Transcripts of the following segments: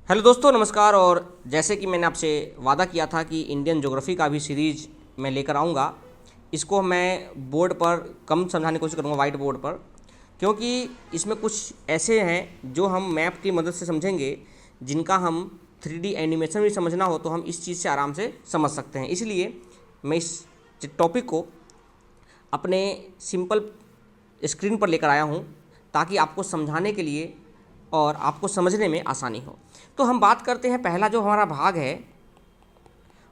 Hello दोस्तों, नमस्कार। और जैसे कि मैंने आपसे वादा किया था कि इंडियन ज्योग्राफी का भी सीरीज मैं लेकर आऊँगा। इसको मैं बोर्ड पर कम समझाने की कोशिश करूँगा, वाइट बोर्ड पर, क्योंकि इसमें कुछ ऐसे हैं जो हम मैप की मदद से समझेंगे, जिनका हम 3D एनिमेशन भी समझना हो तो हम इस चीज़ से आराम से समझ सकते हैं। इसलिए मैं इस टॉपिक को अपने सिंपल स्क्रीन पर लेकर आया हूँ, ताकि आपको समझाने के लिए और आपको समझने में आसानी हो। तो हम बात करते हैं, पहला जो हमारा भाग है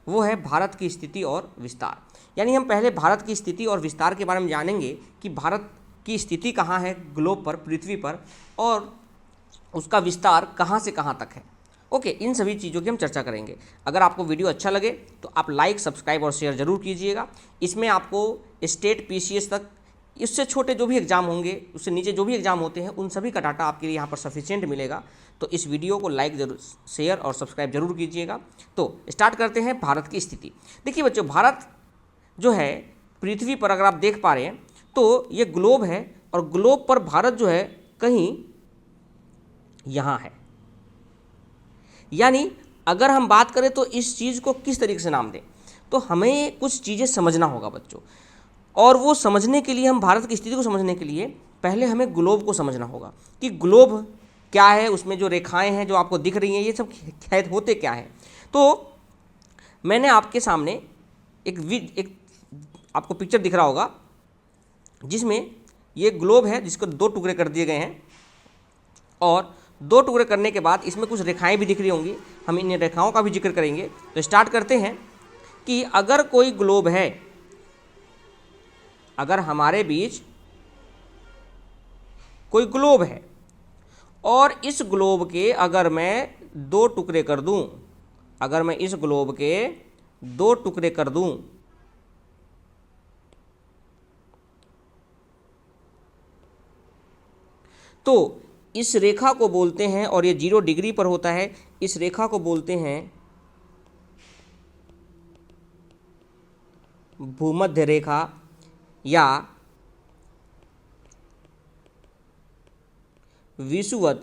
वो है भारत की स्थिति और विस्तार। यानी हम पहले भारत की स्थिति और विस्तार के बारे में जानेंगे कि भारत की स्थिति कहाँ है ग्लोब पर, पृथ्वी पर, और उसका विस्तार कहाँ से कहाँ तक है। ओके, इन सभी चीज़ों की हम चर्चा करेंगे। अगर आपको वीडियो अच्छा लगे तो आप लाइक, सब्सक्राइब और शेयर जरूर कीजिएगा। इसमें आपको स्टेट, पीसीएस तक, इससे छोटे जो भी एग्ज़ाम होंगे, उससे नीचे जो भी एग्ज़ाम होते हैं, उन सभी का डाटा आपके लिए यहाँ पर सफिशिएंट मिलेगा। तो इस वीडियो को लाइक जरूर, शेयर और सब्सक्राइब जरूर कीजिएगा। तो स्टार्ट करते हैं भारत की स्थिति। देखिए बच्चों, भारत जो है पृथ्वी पर, अगर आप देख पा रहे हैं तो ये ग्लोब है, और ग्लोब पर भारत जो है कहीं यहाँ है। यानी अगर हम बात करें तो इस चीज़ को किस तरीके से नाम दें, तो हमें कुछ चीज़ें समझना होगा बच्चों। और वो समझने के लिए, हम भारत की स्थिति को समझने के लिए पहले हमें ग्लोब को समझना होगा कि ग्लोब क्या है, उसमें जो रेखाएं हैं जो आपको दिख रही हैं, ये सब खैर होते क्या हैं। तो मैंने आपके सामने एक आपको पिक्चर दिख रहा होगा, जिसमें ये ग्लोब है, जिसको दो टुकड़े कर दिए गए हैं, और दो टुकड़े करने के बाद इसमें कुछ रेखाएं भी दिख रही होंगी। हम इन रेखाओं का भी जिक्र करेंगे। तो स्टार्ट करते हैं कि अगर कोई ग्लोब है, अगर हमारे बीच कोई ग्लोब है और इस ग्लोब के अगर मैं दो टुकड़े कर दूं, अगर मैं इस ग्लोब के दो टुकड़े कर दूं, तो इस रेखा को बोलते हैं, और ये 0 डिग्री पर होता है, इस रेखा को बोलते हैं भूमध्य रेखा या विषुवत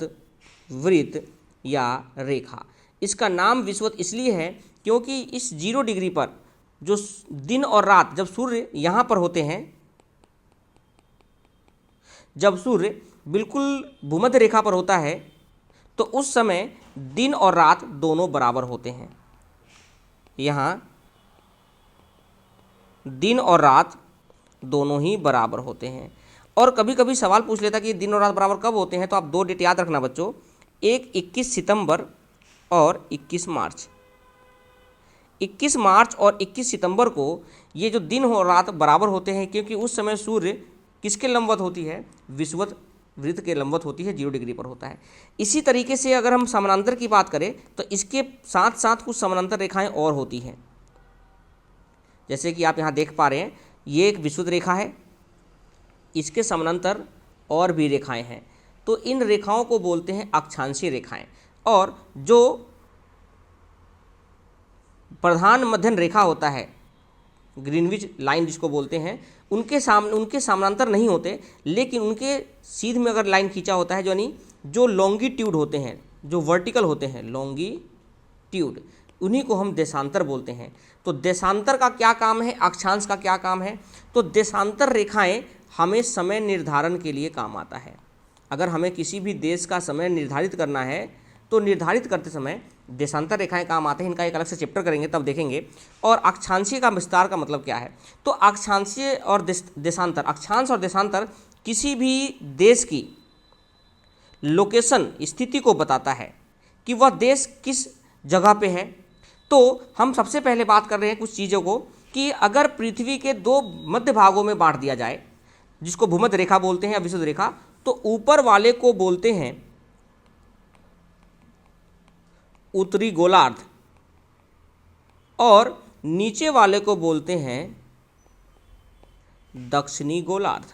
वृत्त या रेखा। इसका नाम विषुवत इसलिए है क्योंकि इस 0 डिग्री पर जो दिन और रात, जब सूर्य यहाँ पर होते हैं, जब सूर्य बिल्कुल भूमध्य रेखा पर होता है, तो उस समय दिन और रात दोनों बराबर होते हैं। यहाँ दिन और रात दोनों ही बराबर होते हैं। और कभी कभी सवाल पूछ लेता कि दिन और रात बराबर कब होते हैं, तो आप दो डेट याद रखना बच्चों, एक 21 सितंबर और 21 मार्च। 21 मार्च और 21 सितंबर को ये जो दिन और रात बराबर होते हैं, क्योंकि उस समय सूर्य किसके लंबवत होती है, विषुवत वृत्त के लंबवत होती है, 0 डिग्री पर होता है। इसी तरीके से अगर हम समानांतर की बात करें तो इसके साथ साथ कुछ समानांतर रेखाएं और होती हैं। जैसे कि आप यहाँ देख पा रहे हैं, ये एक विषुवत रेखा है, इसके समानांतर और भी रेखाएं हैं। तो इन रेखाओं को बोलते हैं अक्षांशीय रेखाएं। और जो प्रधान मध्यम रेखा होता है, ग्रीनविच लाइन जिसको बोलते हैं, उनके समानांतर नहीं होते, लेकिन उनके सीध में अगर लाइन खींचा होता है, यानी जो लॉन्गिट्यूड होते हैं, जो वर्टिकल होते हैं, लॉन्गिट्यूड, उन्हीं को हम देशांतर बोलते हैं। तो देशांतर का क्या काम है, अक्षांश का क्या काम है, तो देशांतर रेखाएं हमें समय निर्धारण के लिए काम आता है। अगर हमें किसी भी देश का समय निर्धारित करना है तो निर्धारित करते समय देशांतर रेखाएं काम आते हैं। इनका एक अलग से चैप्टर करेंगे, तब देखेंगे। और अक्षांशीय का विस्तार का मतलब क्या है, तो अक्षांशीय और देशांतर, अक्षांश और देशांतर किसी भी देश की लोकेशन, स्थिति को बताता है कि वह देश किस जगह पे है। तो हम सबसे पहले बात कर रहे हैं कुछ चीज़ों को, कि अगर पृथ्वी के दो मध्य भागों में बांट दिया जाए, जिसको भूमध्य रेखा बोलते हैं या विषुवत रेखा, तो ऊपर वाले को बोलते हैं उत्तरी गोलार्ध और नीचे वाले को बोलते हैं दक्षिणी गोलार्ध।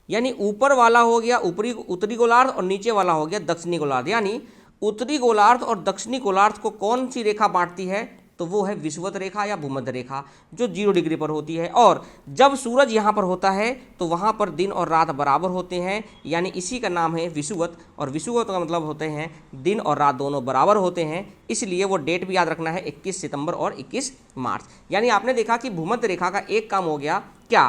यानी ऊपर वाला हो गया उत्तरी गोलार्ध और नीचे वाला हो गया दक्षिणी गोलार्ध। यानी उत्तरी गोलार्ध और दक्षिणी गोलार्ध को कौन सी रेखा बांटती है, तो वो है विषुवत रेखा या भूमध्य रेखा जो 0 डिग्री पर होती है। और जब सूरज यहाँ पर होता है तो वहाँ पर दिन और रात बराबर होते हैं, यानी इसी का नाम है विषुवत। और विषुवत का मतलब होते हैं दिन और रात दोनों बराबर होते हैं, इसलिए वो डेट भी याद रखना है 21 सितंबर और 21 मार्च। यानी आपने देखा कि भूमध्य रेखा का एक काम हो गया क्या,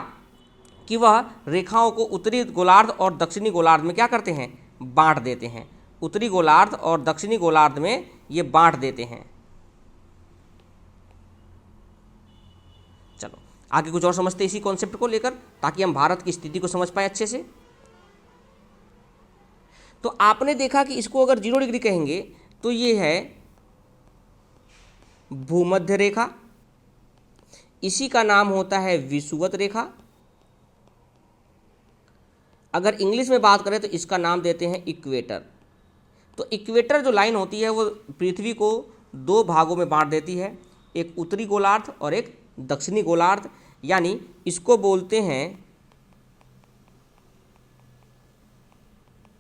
कि वह रेखाओं को उत्तरी गोलार्ध और दक्षिणी गोलार्ध में क्या करते हैं, बांट देते हैं। उत्तरी गोलार्ध और दक्षिणी गोलार्ध में ये बांट देते हैं। चलो आगे कुछ और समझते हैं इसी कॉन्सेप्ट को लेकर, ताकि हम भारत की स्थिति को समझ पाए अच्छे से। तो आपने देखा कि इसको अगर 0 डिग्री कहेंगे तो ये है भूमध्य रेखा, इसी का नाम होता है विषुवत रेखा। अगर इंग्लिश में बात करें तो इसका नाम देते हैं इक्वेटर। तो इक्वेटर जो लाइन होती है वो पृथ्वी को 2 भागों में बांट देती है, एक उत्तरी गोलार्ध और एक दक्षिणी गोलार्ध। यानी इसको बोलते हैं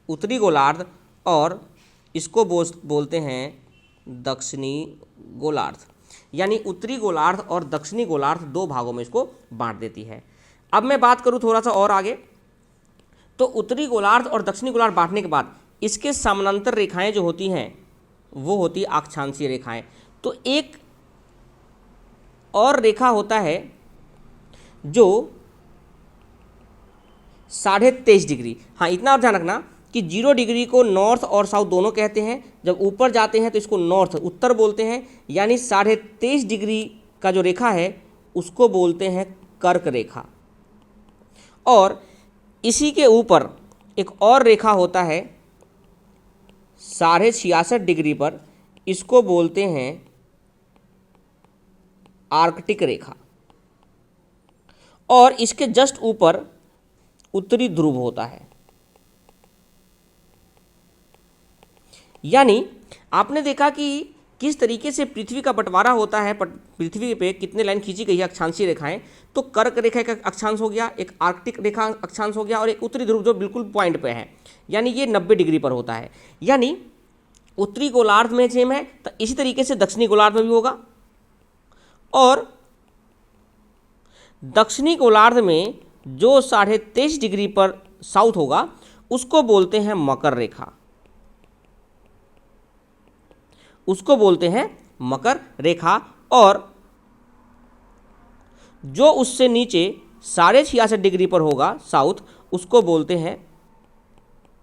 उत्तरी गोलार्ध और इसको बोलते हैं दक्षिणी गोलार्ध। यानी उत्तरी गोलार्ध और दक्षिणी गोलार्ध 2 भागों में इसको बांट देती है। अब मैं बात करूं थोड़ा सा और आगे, तो उत्तरी गोलार्ध और दक्षिणी गोलार्ध बांटने के बाद इसके समानांतर रेखाएं जो होती हैं वो होती अक्षांशीय रेखाएं। तो एक और रेखा होता है जो 23.5 डिग्री, हाँ इतना और ध्यान रखना कि 0 डिग्री को नॉर्थ और साउथ दोनों कहते हैं। जब ऊपर जाते हैं तो इसको नॉर्थ उत्तर बोलते हैं, यानी 23.5 डिग्री का जो रेखा है उसको बोलते हैं कर्क रेखा। और इसी के ऊपर एक और रेखा होता है 66.5 डिग्री पर, इसको बोलते हैं आर्कटिक रेखा। और इसके जस्ट ऊपर उत्तरी ध्रुव होता है। यानी आपने देखा कि किस तरीके से पृथ्वी का बंटवारा होता है, पृथ्वी पे कितने लाइन खींची गई है अक्षांशीय रेखाएं। तो कर्क रेखा का अक्षांश हो गया, एक आर्कटिक रेखा अक्षांश हो गया और एक उत्तरी ध्रुव जो बिल्कुल पॉइंट पे है, यानी ये 90 डिग्री पर होता है। यानी उत्तरी गोलार्ध में सेम है, तो इसी तरीके से दक्षिणी गोलार्ध में भी होगा। और दक्षिणी गोलार्ध में जो 23.5 डिग्री पर साउथ होगा उसको बोलते हैं मकर रेखा, उसको बोलते हैं मकर रेखा। और जो उससे नीचे 66.5 डिग्री पर होगा साउथ, उसको बोलते हैं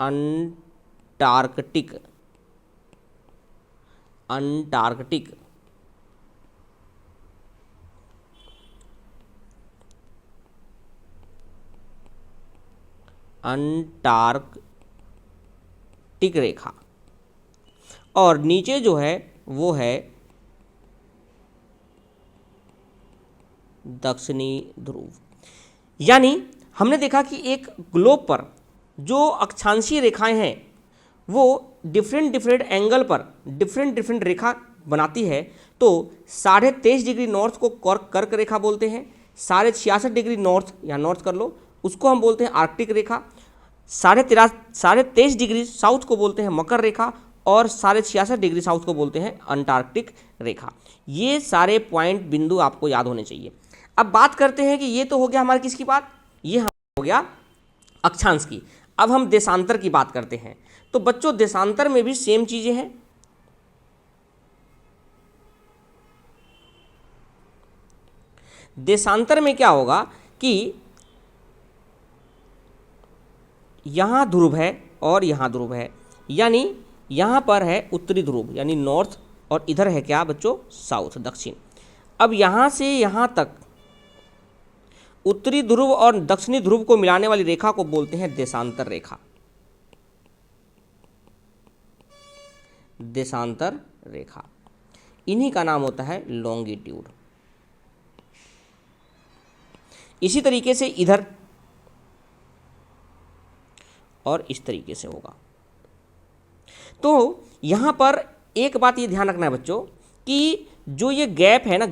अंटार्कटिक। अंटार्कटिक अंटार्कटिक रेखा। और नीचे जो है वो है दक्षिणी ध्रुव। यानी हमने देखा कि एक ग्लोब पर जो अक्षांशीय रेखाएं हैं वो डिफरेंट एंगल पर डिफरेंट रेखा बनाती है। तो 23.5 डिग्री नॉर्थ को कर्क रेखा बोलते हैं, 66.5 डिग्री नॉर्थ या नॉर्थ कर लो उसको हम बोलते हैं आर्कटिक रेखा, 23.5 डिग्री साउथ को बोलते हैं मकर रेखा और 66.5 डिग्री साउथ को बोलते हैं अंटार्कटिक रेखा। ये सारे पॉइंट बिंदु आपको याद होने चाहिए। अब बात करते हैं कि ये तो हो गया हमारी किसकी बात, ये हो गया अक्षांश की। अब हम देशांतर की बात करते हैं। तो बच्चों देशांतर में भी सेम चीजें हैं। देशांतर में क्या होगा कि यहां ध्रुव है और यहां ध्रुव है, यानी यहां पर है उत्तरी ध्रुव यानी नॉर्थ और इधर है क्या बच्चों साउथ दक्षिण। अब यहां से यहां तक उत्तरी ध्रुव और दक्षिणी ध्रुव को मिलाने वाली रेखा को बोलते हैं देशांतर रेखा। देशांतर रेखा, इन्हीं का नाम होता है लॉन्गिट्यूड। इसी तरीके से इधर और इस तरीके से होगा। तो यहां पर एक बात ये ध्यान रखना है बच्चों कि जो ये गैप है ना,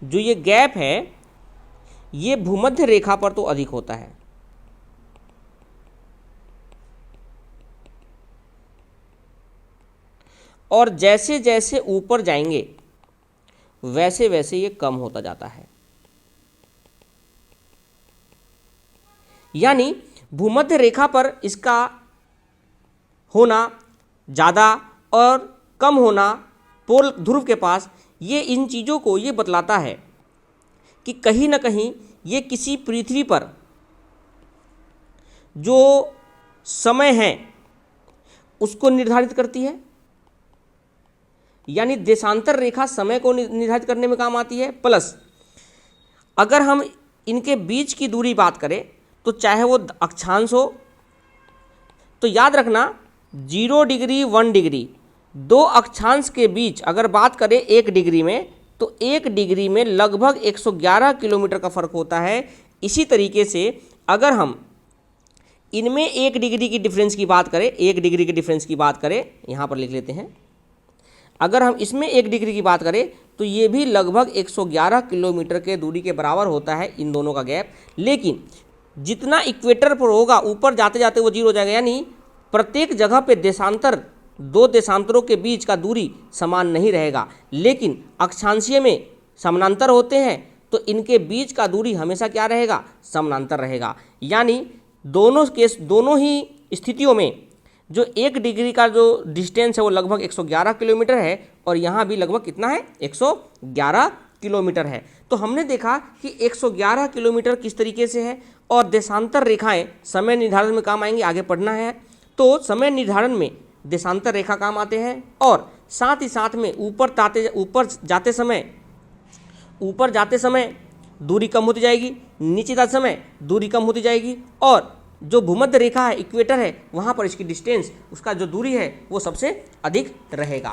जो ये गैप है ये भूमध्य रेखा पर तो अधिक होता है, और जैसे जैसे ऊपर जाएंगे वैसे वैसे ये कम होता जाता है। यानी भूमध्य रेखा पर इसका होना ज़्यादा और कम होना पोल ध्रुव के पास, ये इन चीज़ों को ये बतलाता है कि कहीं ना कहीं ये किसी पृथ्वी पर जो समय है उसको निर्धारित करती है। यानी देशांतर रेखा समय को निर्धारित करने में काम आती है। प्लस अगर हम इनके बीच की दूरी बात करें तो चाहे वो अक्षांश हो, तो याद रखना 0 डिग्री 1 डिग्री दो अक्षांश के बीच अगर बात करें 1 डिग्री में, तो 1 डिग्री में लगभग 111 किलोमीटर का फर्क होता है। इसी तरीके से अगर हम इनमें 1 डिग्री की डिफरेंस की बात करें, 1 डिग्री की डिफरेंस की बात करें, यहाँ पर लिख लेते हैं, अगर हम इसमें 1 डिग्री की बात करें तो ये भी लगभग 111 किलोमीटर के दूरी के बराबर होता है इन दोनों का गैप। लेकिन जितना इक्वेटर पर होगा ऊपर जाते जाते वो 0 हो जाएगा। यानी प्रत्येक जगह पे देशांतर, दो देशांतरों के बीच का दूरी समान नहीं रहेगा, लेकिन अक्षांशीय में समानांतर होते हैं तो इनके बीच का दूरी हमेशा क्या रहेगा, समानांतर रहेगा। यानी दोनों ही स्थितियों में जो 1 डिग्री का जो डिस्टेंस है वो लगभग 111 किलोमीटर है और यहाँ भी लगभग कितना है, 111 किलोमीटर है। तो हमने देखा कि 111 किलोमीटर किस तरीके से है और देशांतर रेखाएं समय निर्धारण में काम आएंगी, आगे पढ़ना है। तो समय निर्धारण में देशांतर रेखा काम आते हैं और साथ ही साथ में ऊपर जाते समय दूरी कम होती जाएगी, नीचे जाते समय दूरी कम होती जाएगी और जो भूमध्य रेखा है, इक्वेटर है, वहाँ पर इसकी डिस्टेंस, उसका जो दूरी है वो सबसे अधिक रहेगा,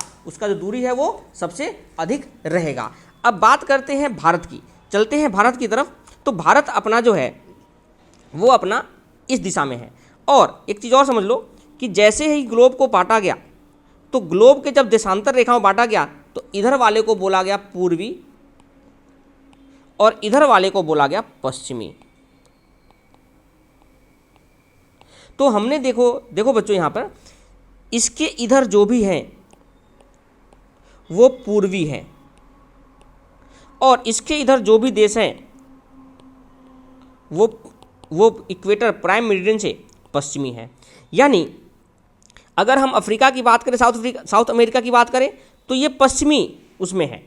अब बात करते हैं भारत की, चलते हैं भारत की तरफ। तो भारत अपना जो है वो अपना इस दिशा में है। और एक चीज़ और समझ लो कि जैसे ही ग्लोब को बांटा गया, तो ग्लोब के जब देशांतर रेखाओं बांटा गया तो इधर वाले को बोला गया पूर्वी और इधर वाले को बोला गया पश्चिमी। तो हमने देखो बच्चों, यहाँ पर इसके इधर जो भी हैं वो पूर्वी हैं और इसके इधर जो भी देश हैं वो इक्वेटर प्राइम मेरिडियन से पश्चिमी है। यानी अगर हम अफ्रीका की बात करें, साउथ अमेरिका की बात करें, तो ये पश्चिमी उसमें है,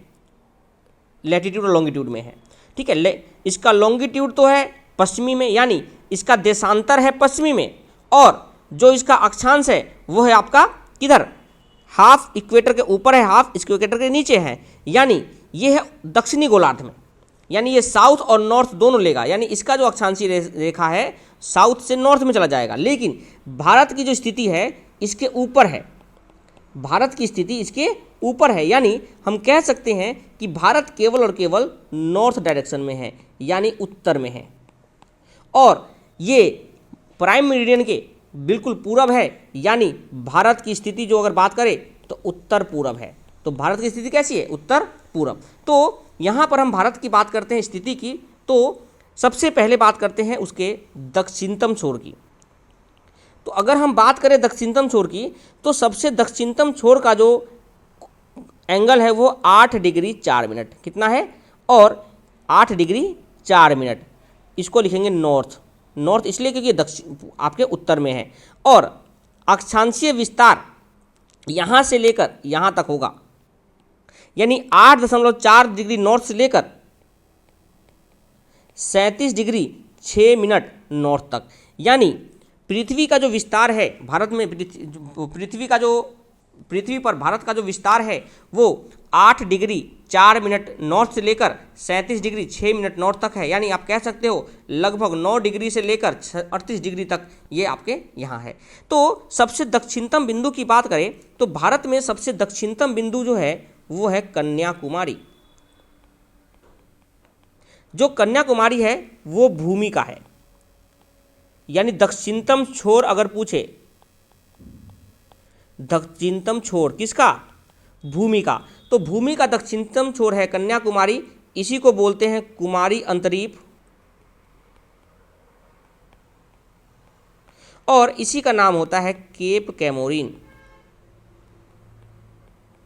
लैटिट्यूड और लॉन्गिट्यूड में है। ठीक है, इसका लॉन्गिट्यूड तो है पश्चिमी में, यानी इसका देशांतर है पश्चिमी में, और जो इसका अक्षांश है वो है आपका किधर, हाफ इक्वेटर के ऊपर है, हाफ इक्वेटर के नीचे है। यानी ये है दक्षिणी गोलार्ध में, यानी ये साउथ और नॉर्थ दोनों लेगा। यानी इसका जो अक्षांशीय रेखा है साउथ से नॉर्थ में चला जाएगा। लेकिन भारत की जो स्थिति है इसके ऊपर है, भारत की स्थिति इसके ऊपर है। यानी हम कह सकते हैं कि भारत केवल और केवल नॉर्थ डायरेक्शन में है, यानी उत्तर में है, और ये प्राइम मेरिडियन के बिल्कुल पूरब है। यानी भारत की स्थिति जो अगर बात करें तो उत्तर पूरब है। तो भारत की स्थिति कैसी है, उत्तर पूरब। तो यहाँ पर हम भारत की बात करते हैं स्थिति की, तो सबसे पहले बात करते हैं उसके दक्षिणतम छोर की। तो अगर हम बात करें दक्षिणतम छोर की, तो सबसे दक्षिणतम छोर का जो एंगल है वो 8 डिग्री 4 मिनट, कितना है, और 8 डिग्री 4 मिनट। इसको लिखेंगे नॉर्थ इसलिए क्योंकि दक्षिण आपके उत्तर में है। और अक्षांशीय विस्तार यहाँ से लेकर यहाँ तक होगा, यानी 8.4 डिग्री नॉर्थ से लेकर 37 डिग्री 6 मिनट नॉर्थ तक। यानी पृथ्वी का जो विस्तार है भारत में, पृथ्वी पर भारत का जो विस्तार है वो 8 डिग्री 4 मिनट नॉर्थ से लेकर 37 डिग्री 6 मिनट नॉर्थ तक है। यानी आप कह सकते हो लगभग 9 डिग्री से लेकर 38 डिग्री तक ये आपके यहाँ है। तो सबसे दक्षिणतम बिंदु की बात करें तो भारत में सबसे दक्षिणतम बिंदु जो है वो है कन्याकुमारी। जो कन्याकुमारी है वो भूमि का है, यानी दक्षिणतम छोर अगर पूछे, दक्षिणतम छोर किसका, भूमि का, तो भूमि का दक्षिणतम छोर है कन्याकुमारी। इसी को बोलते हैं कुमारी अंतरीप, और इसी का नाम होता है केप कैमोरिन।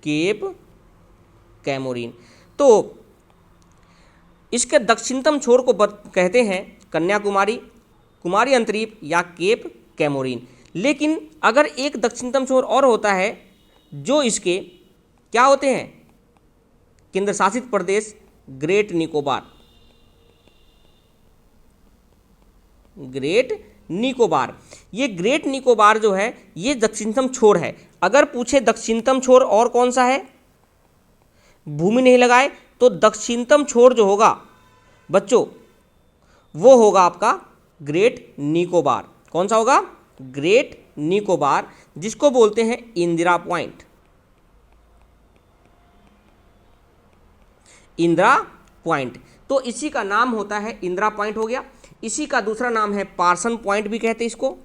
केप कैमोरीन। तो इसके दक्षिणतम छोर को कहते हैं कन्याकुमारी, कुमारी अंतरीप या केप कैमोरीन। लेकिन अगर एक दक्षिणतम छोर और होता है जो इसके क्या होते हैं, केंद्र शासित प्रदेश ग्रेट निकोबार, ग्रेट निकोबार। ये ग्रेट निकोबार जो है ये दक्षिणतम छोर है। अगर पूछे दक्षिणतम छोर और कौन सा है, भूमि नहीं लगाए, तो दक्षिणतम छोर जो होगा बच्चों वो होगा आपका ग्रेट निकोबार। कौन सा होगा, ग्रेट निकोबार, जिसको बोलते हैं इंदिरा पॉइंट, इंदिरा पॉइंट। तो इसी का नाम होता है इंदिरा पॉइंट हो गया। इसी का दूसरा नाम है पार्सन पॉइंट भी कहते हैं इसको,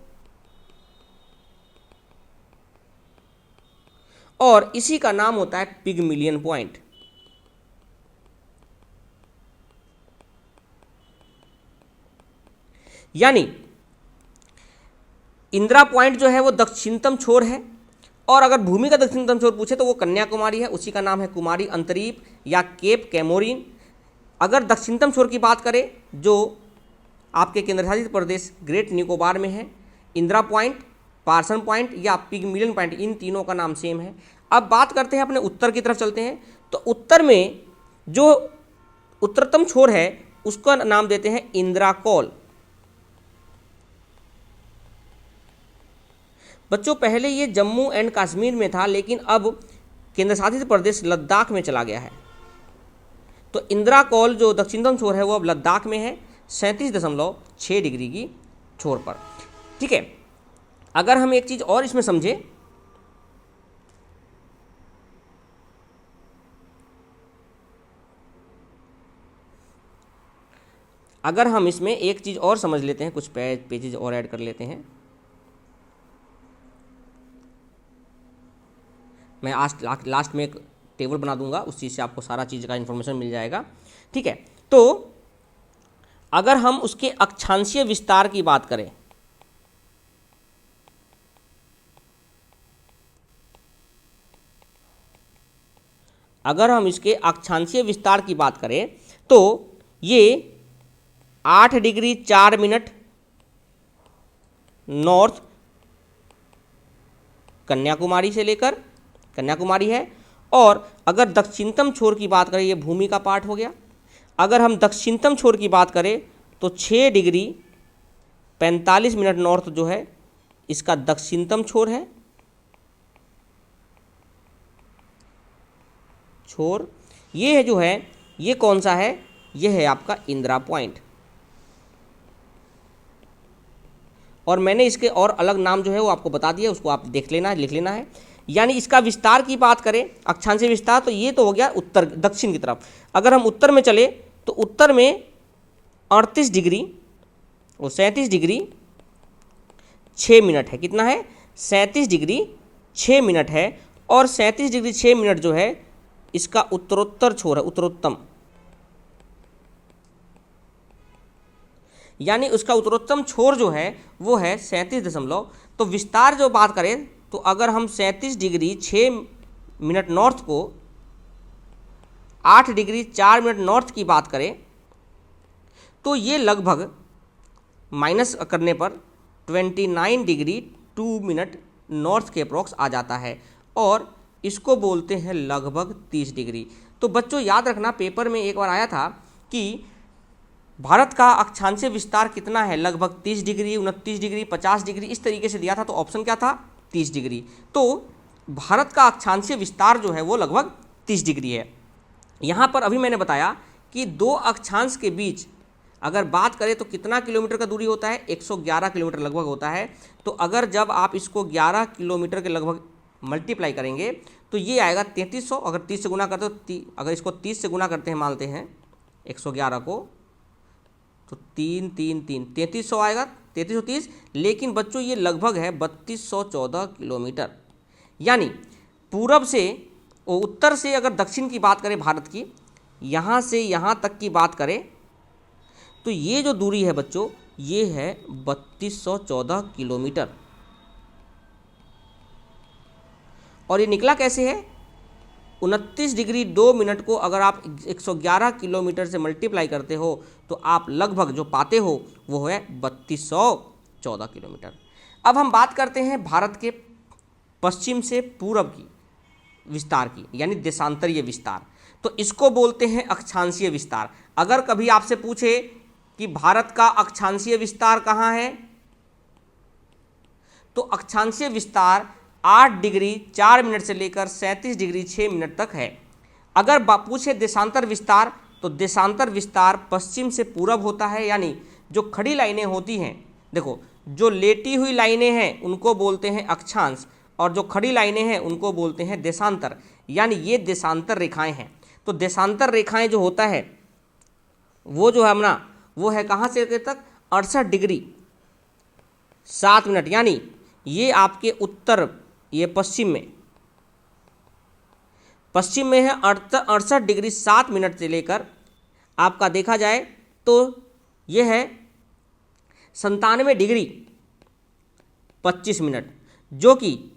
और इसी का नाम होता है पिगमिलियन पॉइंट। यानी इंदिरा पॉइंट जो है वो दक्षिणतम छोर है, और अगर भूमि का दक्षिणतम छोर पूछे तो वो कन्याकुमारी है, उसी का नाम है कुमारी अंतरीप या केप कैमोरीन। अगर दक्षिणतम छोर की बात करें जो आपके केंद्रशासित प्रदेश ग्रेट निकोबार में है, इंदिरा पॉइंट, पार्सन पॉइंट या पिगमिलियन पॉइंट, इन तीनों का नाम सेम है। अब बात करते हैं अपने उत्तर की तरफ चलते हैं। तो उत्तर में जो उत्तरतम छोर है उसका नाम देते हैं इंदिरा कौल। बच्चों पहले ये जम्मू एंड कश्मीर में था, लेकिन अब केंद्र शासित प्रदेश लद्दाख में चला गया है। तो इंदिरा कौल जो दक्षिणतम छोर है वो अब लद्दाख में है, 37.6 डिग्री की छोर पर। ठीक है, अगर हम एक चीज़ और इसमें समझे, अगर हम इसमें एक चीज़ और समझ लेते हैं, कुछ पेजेज और ऐड कर लेते हैं। मैं आज लास्ट में एक टेबल बना दूंगा, उस चीज़ से आपको सारा चीज़ का इन्फॉर्मेशन मिल जाएगा। ठीक है, तो अगर हम उसके अक्षांशीय विस्तार की बात करें, अगर हम इसके अक्षांशीय विस्तार की बात करें तो ये 8 डिग्री 4 मिनट नॉर्थ कन्याकुमारी से लेकर, कन्याकुमारी है। और अगर दक्षिणतम छोर की बात करें, ये भूमि का पार्ट हो गया। अगर हम दक्षिणतम छोर की बात करें तो 6 डिग्री 45 मिनट नॉर्थ जो है इसका दक्षिणतम छोर है, छोर ये है जो है, ये कौन सा है, ये है आपका इंदिरा पॉइंट। और मैंने इसके और अलग नाम जो है वो आपको बता दिया, उसको आप देख लेना, लिख लेना है। यानी इसका विस्तार की बात करें, अक्षांशीय विस्तार, तो ये तो हो गया उत्तर दक्षिण की तरफ। अगर हम उत्तर में चले तो उत्तर में 38 डिग्री और 37 डिग्री 6 मिनट है। कितना है, 37 डिग्री 6 मिनट है। और 37 डिग्री 6 मिनट जो है इसका उत्तरोत्तर छोर है, उत्तरोत्तम, यानी उसका उत्तरोत्तम छोर जो है वो है 37 तो विस्तार जो बात करें तो अगर हम 37 डिग्री 6 मिनट नॉर्थ को 8 डिग्री 4 मिनट नॉर्थ की बात करें तो ये लगभग माइनस करने पर 29 डिग्री 2 मिनट नॉर्थ के अप्रॉक्स आ जाता है, और इसको बोलते हैं लगभग 30 डिग्री। तो बच्चों याद रखना, पेपर में एक बार आया था कि भारत का अक्षांशीय विस्तार कितना है, लगभग 30 डिग्री, 29 डिग्री, 50 डिग्री, इस तरीके से दिया था। तो ऑप्शन क्या था, 30 डिग्री। तो भारत का अक्षांशीय विस्तार जो है वो लगभग 30 डिग्री है। यहाँ पर अभी मैंने बताया कि दो अक्षांश के बीच अगर बात करें तो कितना किलोमीटर का दूरी होता है, 111 किलोमीटर लगभग होता है। तो अगर जब आप इसको 11 किलोमीटर के लगभग मल्टीप्लाई करेंगे तो ये आएगा 3300। अगर 30 से गुना करते हो, अगर इसको 30 से गुना करते हैं, मानते हैं 111 को, तो 3 3 3 3300 आएगा, 3330। लेकिन बच्चों ये लगभग है 3214 किलोमीटर। यानी पूरब से और उत्तर से अगर दक्षिण की बात करें भारत की, यहाँ से यहाँ तक की बात करें तो ये जो दूरी है बच्चों ये है 3214 किलोमीटर। और ये निकला कैसे है, 29 डिग्री 2 मिनट को अगर आप 111 किलोमीटर से मल्टीप्लाई करते हो तो आप लगभग जो पाते हो वो है 3214 किलोमीटर। अब हम बात करते हैं भारत के पश्चिम से पूरब की विस्तार की, यानी देशांतरीय विस्तार। तो इसको बोलते हैं अक्षांशीय विस्तार। अगर कभी आपसे पूछे कि भारत का अक्षांशीय विस्तार कहाँ है, तो अक्षांशीय विस्तार 8 डिग्री 4 मिनट से लेकर 37 डिग्री 6 मिनट तक है। अगर पूछे देशांतर विस्तार, तो देशांतर विस्तार पश्चिम से पूरब होता है, यानी जो खड़ी लाइनें होती हैं, देखो जो लेटी हुई लाइनें हैं उनको बोलते हैं अक्षांश, और जो खड़ी लाइनें हैं उनको बोलते हैं देशांतर, यानी ये देशांतर रेखाएं हैं। तो देशांतर रेखाएं जो होता है वो जो है अपना वो है कहाँ से तक 68 डिग्री 7 मिनट, यानी ये आपके उत्तर, ये पश्चिम में है 68 डिग्री 7 मिनट से लेकर आपका देखा जाए तो ये है 97 डिग्री 25 मिनट, जो कि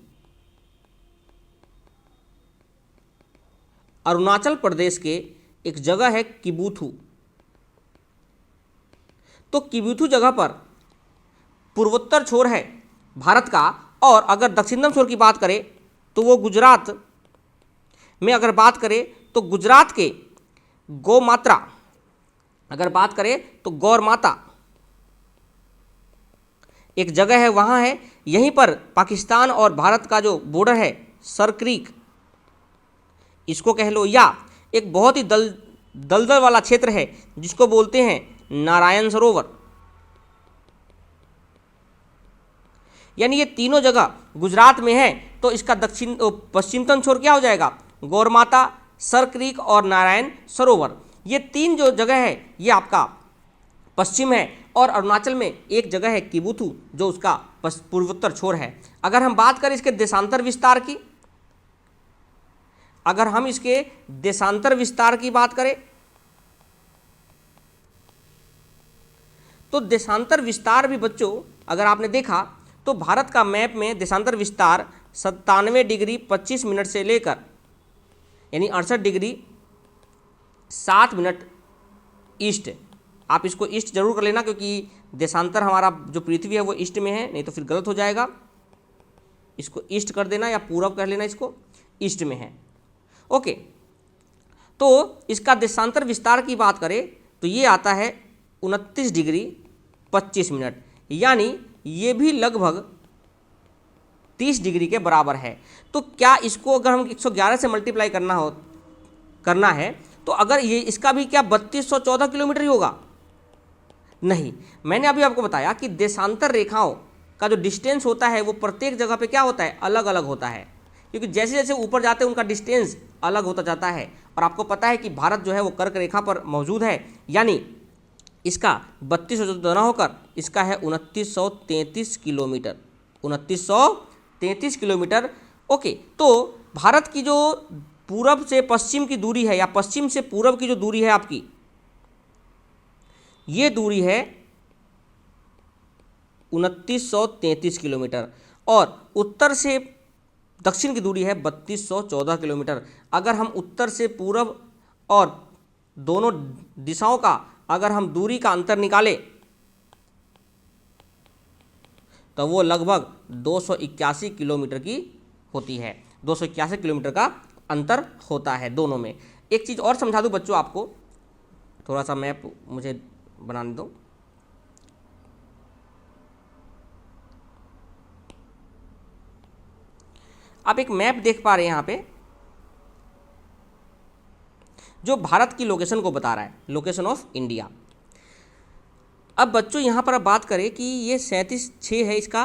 अरुणाचल प्रदेश के एक जगह है किबुथु। तो किबुथु जगह पर पूर्वोत्तर छोर है भारत का, और अगर दक्षिणतम छोर की बात करें तो वो गुजरात में अगर बात करें तो गुजरात के गौमात्रा, अगर बात करें तो गौर माता एक जगह है, वहाँ है। यहीं पर पाकिस्तान और भारत का जो बॉर्डर है सर क्रीक इसको कह लो, या एक बहुत ही दलदल वाला क्षेत्र है जिसको बोलते हैं नारायण सरोवर, यानी ये तीनों जगह गुजरात में है। तो इसका पश्चिमतम छोर क्या हो जाएगा, गौरमाता, सर क्रीक और नारायण सरोवर। ये तीन जो जगह है ये आपका पश्चिम है, और अरुणाचल में एक जगह है किबुथु जो उसका पूर्वोत्तर छोर है। अगर हम बात करें इसके देशांतर विस्तार की, अगर हम इसके देशांतर विस्तार की बात करें तो देशांतर विस्तार भी बच्चों अगर आपने देखा तो भारत का मैप में देशांतर विस्तार 97 डिग्री 25 मिनट से लेकर यानी 68 डिग्री 7 मिनट ईस्ट, आप इसको ईस्ट जरूर कर लेना क्योंकि देशांतर हमारा जो पृथ्वी है वो ईस्ट में है, नहीं तो फिर गलत हो जाएगा। इसको ईस्ट कर देना या पूरब कर लेना, इसको ईस्ट में है। ओके, तो इसका देशांतर विस्तार की बात करें तो ये आता है 29 डिग्री 25 मिनट, यानी ये भी लगभग 30 डिग्री के बराबर है। तो क्या इसको अगर हम 111 से मल्टीप्लाई करना है तो अगर ये इसका भी क्या 3214 किलोमीटर ही होगा? नहीं, मैंने अभी आपको बताया कि देशांतर रेखाओं का जो डिस्टेंस होता है वो प्रत्येक जगह पे क्या होता है, अलग अलग होता है, क्योंकि जैसे जैसे ऊपर जाते हैं उनका डिस्टेंस अलग होता जाता है। और आपको पता है कि भारत जो है वो कर्क रेखा पर मौजूद है, यानी इसका 3214 ना होकर इसका है 2933 किलोमीटर, 2933 किलोमीटर। ओके, तो भारत की जो पूरब से पश्चिम की दूरी है या पश्चिम से पूरब की जो दूरी है आपकी, ये दूरी है 2933 किलोमीटर, और उत्तर से दक्षिण की दूरी है 3214 किलोमीटर। अगर हम उत्तर से पूरब और दोनों दिशाओं का अगर हम दूरी का अंतर निकालें तो वो लगभग 281 किलोमीटर की होती है। 281 किलोमीटर का अंतर होता है दोनों में। एक चीज़ और समझा दूं बच्चों आपको, थोड़ा सा मैप मुझे बनाने दो। आप एक मैप देख पा रहे हैं यहाँ पे जो भारत की लोकेशन को बता रहा है, लोकेशन ऑफ इंडिया। अब बच्चों यहाँ पर अब बात करें कि ये 37.6 है, इसका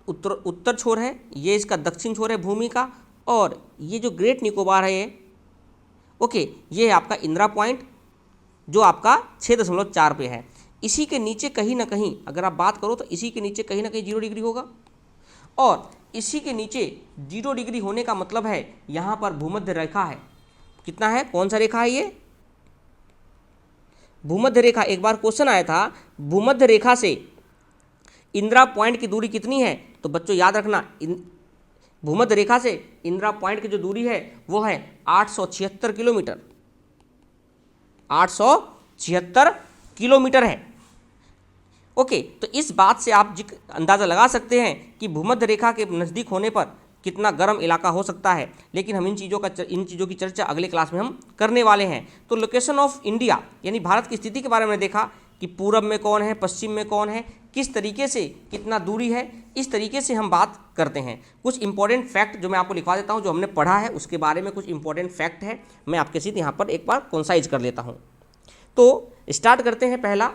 उत्तर छोर है, ये इसका दक्षिण छोर है भूमि का, और ये जो ग्रेट निकोबार है ये ओके, ये है आपका इंदिरा पॉइंट जो आपका 6.4 पे है। इसी के नीचे कहीं ना कहीं अगर आप बात करो तो इसी के नीचे कहीं ना कहीं 0 डिग्री होगा, और इसी के नीचे 0 डिग्री होने का मतलब है यहाँ पर भूमध्य रेखा है। कितना है, कौन सा रेखा है ये, भूमध्य रेखा। एक बार क्वेश्चन आया था भूमध्य रेखा से इंदिरा पॉइंट की दूरी कितनी है, तो बच्चों याद रखना भूमध्य रेखा से इंदिरा पॉइंट की जो दूरी है वो है 876 किलोमीटर, 876 किलोमीटर है। ओके, तो इस बात से आप अंदाज़ा लगा सकते हैं कि भूमध्य रेखा के नज़दीक होने पर कितना गर्म इलाका हो सकता है। लेकिन हम इन चीज़ों की चर्चा अगले क्लास में हम करने वाले हैं। तो लोकेशन ऑफ इंडिया यानी भारत की स्थिति के बारे में देखा कि पूरब में कौन है, पश्चिम में कौन है, किस तरीके से, कितना दूरी है, इस तरीके से हम बात करते हैं। कुछ इंपॉर्टेंट फैक्ट जो मैं आपको लिखवा देता हूँ, जो हमने पढ़ा है उसके बारे में कुछ इंपॉर्टेंट फैक्ट है, मैं आपके साथ यहाँ पर एक बार कॉन्साइज कर लेता हूँ। तो स्टार्ट करते हैं। पहला,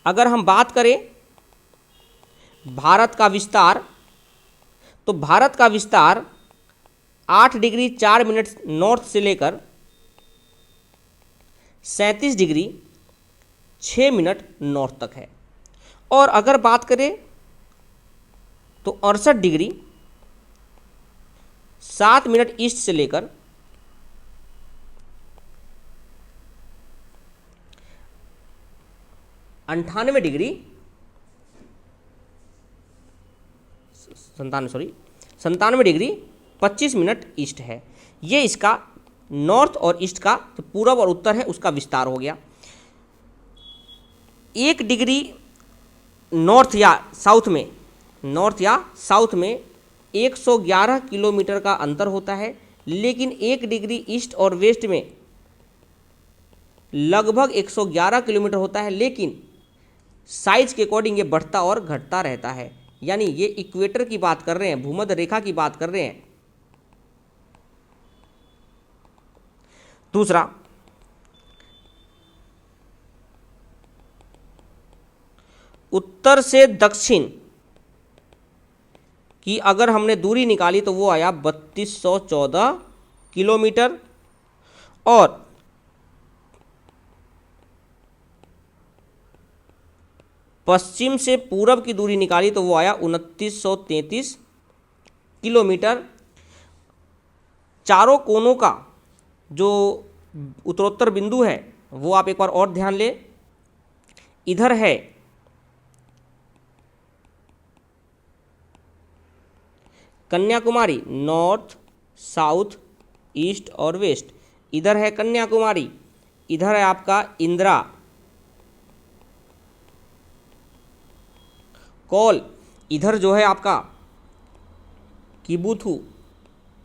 अगर हम बात करें भारत का विस्तार, तो भारत का विस्तार 8 डिग्री 4 मिनट नॉर्थ से लेकर 37 डिग्री 6 मिनट नॉर्थ तक है। और अगर बात करें तो 68 डिग्री 7 मिनट ईस्ट से लेकर 98 डिग्री 97 डिग्री 25 मिनट ईस्ट है। ये इसका नॉर्थ और ईस्ट का, जो पूरब और उत्तर है, उसका विस्तार हो गया। 1 डिग्री नॉर्थ या साउथ में 111 किलोमीटर का अंतर होता है, लेकिन 1 डिग्री ईस्ट और वेस्ट में लगभग 111 किलोमीटर होता है, लेकिन साइज के अकॉर्डिंग ये बढ़ता और घटता रहता है। यानी ये इक्वेटर की बात कर रहे हैं, भूमध्य रेखा की बात कर रहे हैं। दूसरा, उत्तर से दक्षिण की अगर हमने दूरी निकाली तो वो आया 3214 किलोमीटर, और पश्चिम से पूरब की दूरी निकाली तो वो आया 2933 किलोमीटर। चारों कोनों का जो उत्तरोत्तर बिंदु है वो आप एक बार और ध्यान लें। इधर है कन्याकुमारी, नॉर्थ, साउथ, ईस्ट और वेस्ट। इधर है कन्याकुमारी, इधर है आपका इंदिरा कॉल, इधर जो है आपका किबुथु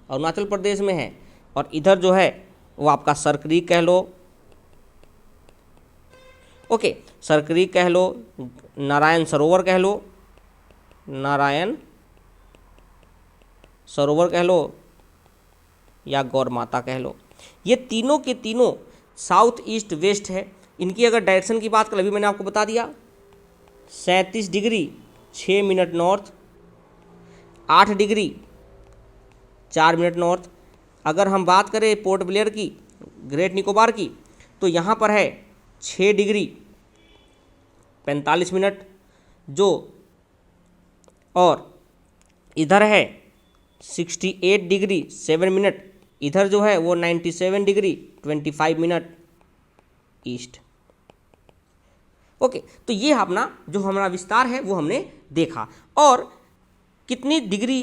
अरुणाचल प्रदेश में है, और इधर जो है वो आपका सरक्रीक कह लो। ओके, सरक्रीक कह लो, नारायण सरोवर कह लो, नारायण सरोवर कह लो, या गौर माता कह लो। ये तीनों के तीनों साउथ ईस्ट वेस्ट है। इनकी अगर डायरेक्शन की बात करें, अभी मैंने आपको बता दिया 37 degree 6 minute north, 8 degree 4 minute north. अगर हम बात करें पोर्ट ब्लेयर की, ग्रेट निकोबार की, तो यहाँ पर है 6 डिग्री 45 मिनट जो, और इधर है 68 डिग्री 7 मिनट, इधर जो है वो 97 डिग्री 25 मिनट ईस्ट। ओके, तो ये अपना जो हमारा विस्तार है वो हमने देखा। और कितनी डिग्री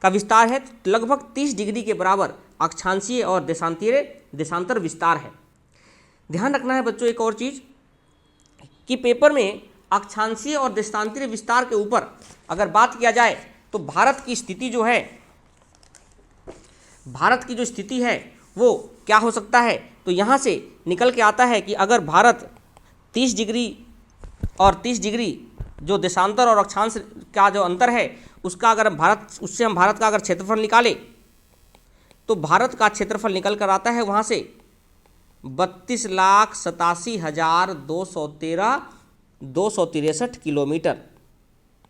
का विस्तार है? लगभग 30 डिग्री के बराबर अक्षांशीय और देशांतर विस्तार है। ध्यान रखना है बच्चों एक और चीज़ कि पेपर में अक्षांशीय और देशांतरीय विस्तार के ऊपर अगर बात किया जाए तो भारत की स्थिति जो है वो क्या हो सकता है। तो यहाँ से निकल के आता है कि अगर भारत 30 डिग्री और 30 डिग्री जो देशांतर और अक्षांश का जो अंतर है उससे हम भारत का अगर क्षेत्रफल निकालें तो भारत का क्षेत्रफल निकल कर आता है वहाँ से 32,87,263 किलोमीटर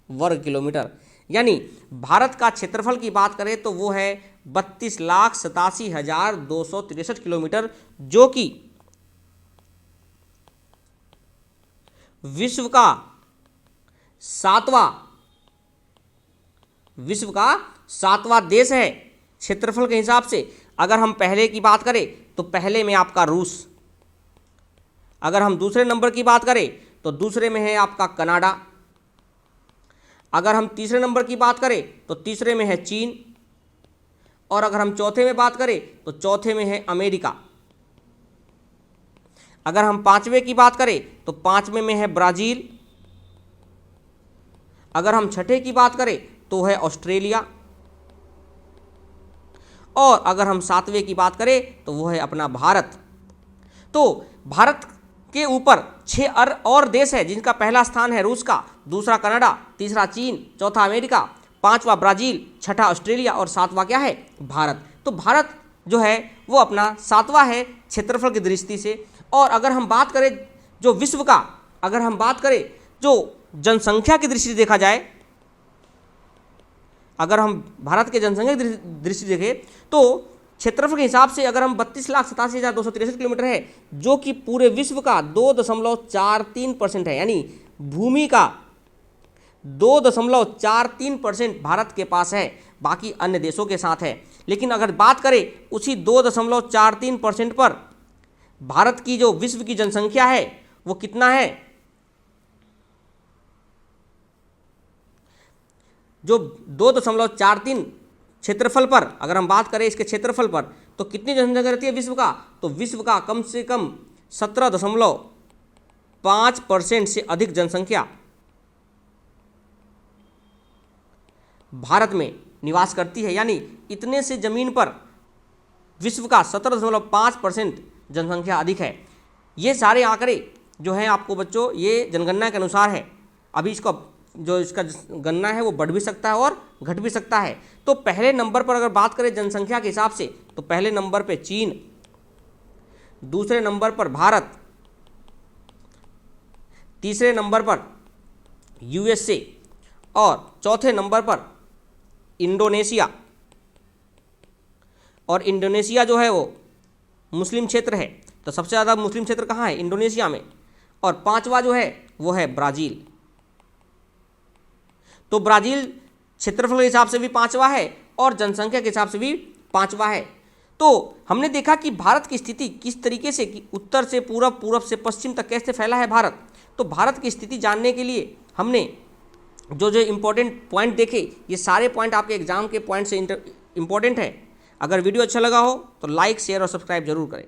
वर्ग किलोमीटर। यानी भारत का क्षेत्रफल की बात करें तो वो है 32,87,263 किलोमीटर, जो कि विश्व का सातवां देश है क्षेत्रफल के हिसाब से। अगर हम पहले की बात करें तो पहले में आपका रूस, अगर हम दूसरे नंबर की बात करें तो दूसरे में है आपका कनाडा, अगर हम तीसरे नंबर की बात करें तो तीसरे में है चीन, और अगर हम चौथे में बात करें तो चौथे में है अमेरिका। अगर हम पांचवें की बात करें तो पांचवें में है ब्राजील। अगर हम छठे की बात करें तो है ऑस्ट्रेलिया, और अगर हम सातवें की बात करें तो वो है अपना भारत। तो भारत के ऊपर 6 और देश है जिनका पहला स्थान है रूस का, दूसरा कनाडा, तीसरा चीन, चौथा अमेरिका, पांचवा ब्राजील, छठा ऑस्ट्रेलिया और सातवां क्या है, भारत। तो भारत जो है वो अपना सातवां है क्षेत्रफल की दृष्टि से। और अगर हम बात करें जो विश्व का, अगर हम बात करें जो जनसंख्या की दृष्टि से देखा जाए, अगर हम भारत के जनसंख्या की दृष्टि से देखें तो क्षेत्रफल के हिसाब से अगर हम 32,87,263 किलोमीटर है, जो कि पूरे विश्व का 2.43% है, यानी भूमि का 2.43% भारत के पास है, बाकी अन्य देशों के साथ है। लेकिन अगर बात करें उसी 2.43% पर भारत की जो विश्व की जनसंख्या है वो कितना है, जो 2.43 क्षेत्रफल पर अगर हम बात करें इसके क्षेत्रफल पर तो कितनी जनसंख्या रहती है विश्व का, तो विश्व का कम से कम 17.5% से अधिक जनसंख्या भारत में निवास करती है। यानी इतने से जमीन पर विश्व का 17.5% जनसंख्या अधिक है। ये सारे आंकड़े जो हैं आपको बच्चों ये जनगणना के अनुसार है। अभी इसका गणना है वो बढ़ भी सकता है और घट भी सकता है। तो पहले नंबर पर अगर बात करें जनसंख्या के हिसाब से तो पहले नंबर पे चीन, दूसरे नंबर पर भारत, तीसरे नंबर पर यूएसए और चौथे नंबर पर इंडोनेशिया। और इंडोनेशिया जो है वो मुस्लिम क्षेत्र है, तो सबसे ज़्यादा मुस्लिम क्षेत्र कहाँ है, इंडोनेशिया में। और पांचवा जो है वो है ब्राज़ील। तो ब्राज़ील क्षेत्रफल के हिसाब से भी पांचवा है और जनसंख्या के हिसाब से भी पांचवा है। तो हमने देखा कि भारत की स्थिति किस तरीके से, कि उत्तर से पूरब, पूरब से पश्चिम तक कैसे फैला है भारत। तो भारत की स्थिति जानने के लिए हमने जो जो इम्पोर्टेंट पॉइंट देखे, ये सारे पॉइंट आपके एग्जाम के पॉइंट से इम्पोर्टेंट है। अगर वीडियो अच्छा लगा हो तो लाइक, शेयर और सब्सक्राइब जरूर करें।